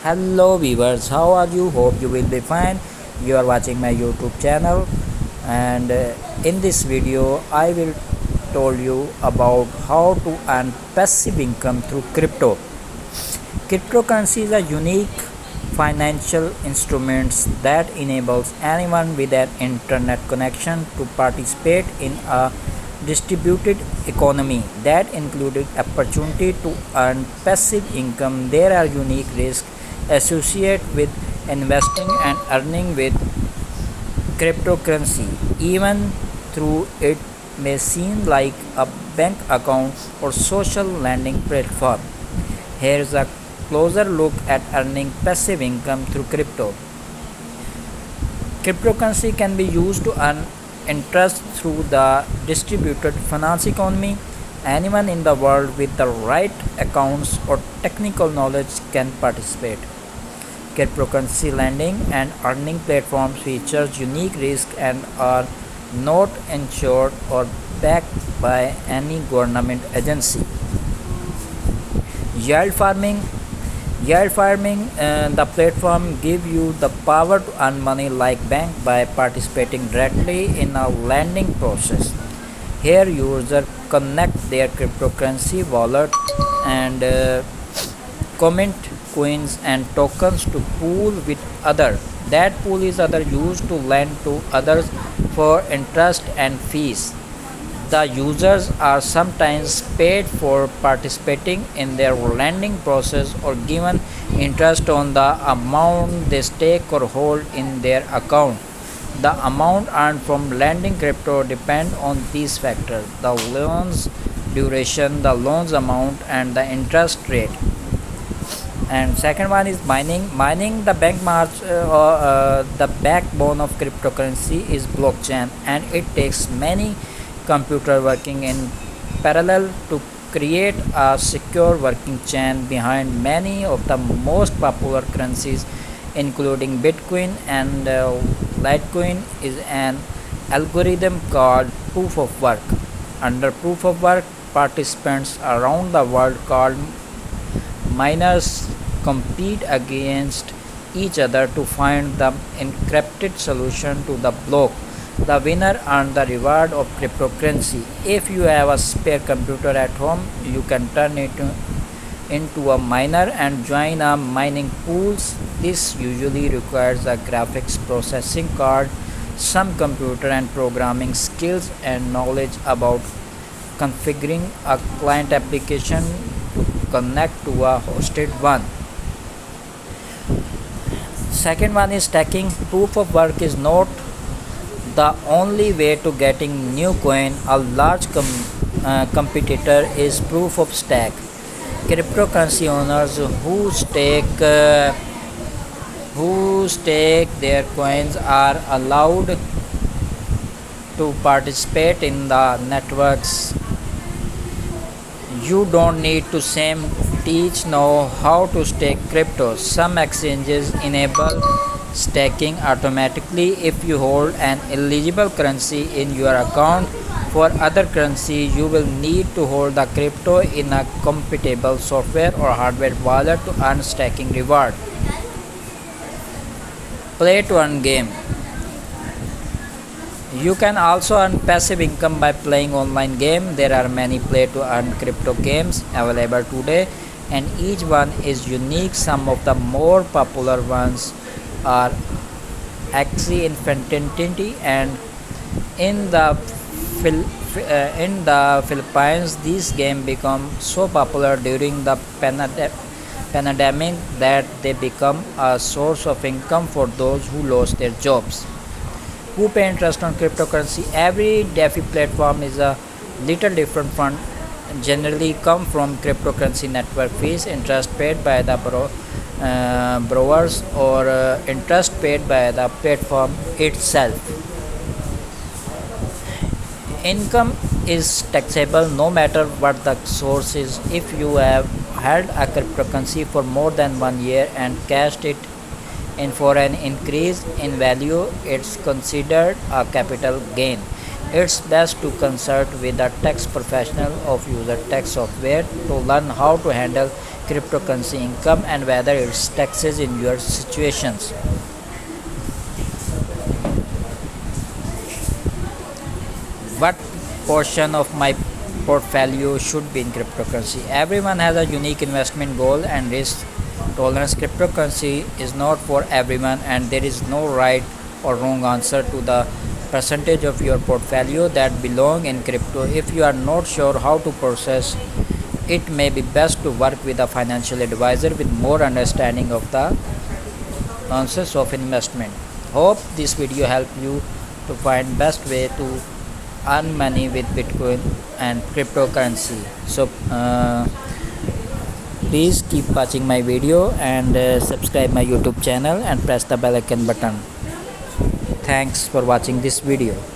Hello viewers, how are you? Hope you will be fine. You are watching my YouTube channel, and in this video I will told you about how to earn passive income through crypto. Cryptocurrency is a unique financial instrument that enables anyone with an internet connection to participate in a distributed economy that included opportunity to earn passive income. There are unique risks associated with investing and earning with cryptocurrency, even though it may seem like a bank account or social lending platform. Here's a closer look at earning passive income through crypto. Cryptocurrency can be used to earn interest through the distributed finance economy. Anyone in the world with the right accounts or technical knowledge can participate. Cryptocurrency lending and earning platforms features unique risk and are not insured or backed by any government agency. Yield farming. The platform give you the power to earn money like bank by participating directly in a lending process. Here users connect their cryptocurrency wallet and comment coins and tokens to pool with other. That pool is other used to lend to others for interest and fees. The users are sometimes paid for participating in their lending process or given interest on the amount they stake or hold in their account. The amount earned from lending crypto depend on these factors: the loan's duration, the loan's amount, and the interest rate. And second one is mining. The backbone of cryptocurrency is blockchain, and it takes many computer working in parallel to create a secure working chain behind many of the most popular currencies, including Bitcoin and Litecoin. Is an algorithm called proof of work. Under proof of work, participants around the world called miners compete against each other to find the encrypted solution to the block. The winner earns the reward of cryptocurrency. If you have a spare computer at home, you can turn it into a miner and join a mining pools. This usually requires a graphics processing card, some computer and programming skills, and knowledge about configuring a client application to connect to a hosted one. Second one is stacking. Proof of work is not the only way to getting new coin. A large competitor is proof of stake. Cryptocurrency owners who stake their coins are allowed to participate in the networks. You don't need to same teach know how to stake crypto. Some exchanges enable staking automatically if you hold an eligible currency in your account. For other currency, you will need to hold the crypto in a compatible software or hardware wallet to earn staking reward. Play to earn game. You can also earn passive income by playing online game. There are many play to earn crypto games available today, and each one is unique. Some of the more popular ones are Axie Infinity, and in the Philippines, this game become so popular during the pandemic that they become a source of income for those who lost their jobs. Who pay interest on cryptocurrency? Every DeFi platform is a little different from generally come from cryptocurrency network fees, interest paid by the borrowers, or interest paid by the platform itself. Income is taxable no matter what the source is. If you have held a cryptocurrency for more than 1 year and cashed it in for an increase in value, it's considered a capital gain. It's best to consult with a tax professional or use a tax software to learn how to handle cryptocurrency income and whether it's taxes in your situations. What portion of my portfolio should be in cryptocurrency? Everyone has a unique investment goal and risk tolerance. Cryptocurrency is not for everyone, and there is no right or wrong answer to the percentage of your portfolio that belong in crypto. If you are not sure how to process, it may be best to work with a financial advisor with more understanding of the nuances of investment. Hope this video helped you to find best way to earn money with Bitcoin and cryptocurrency. So please keep watching my video and subscribe my YouTube channel and press the bell icon button. Thanks for watching this video.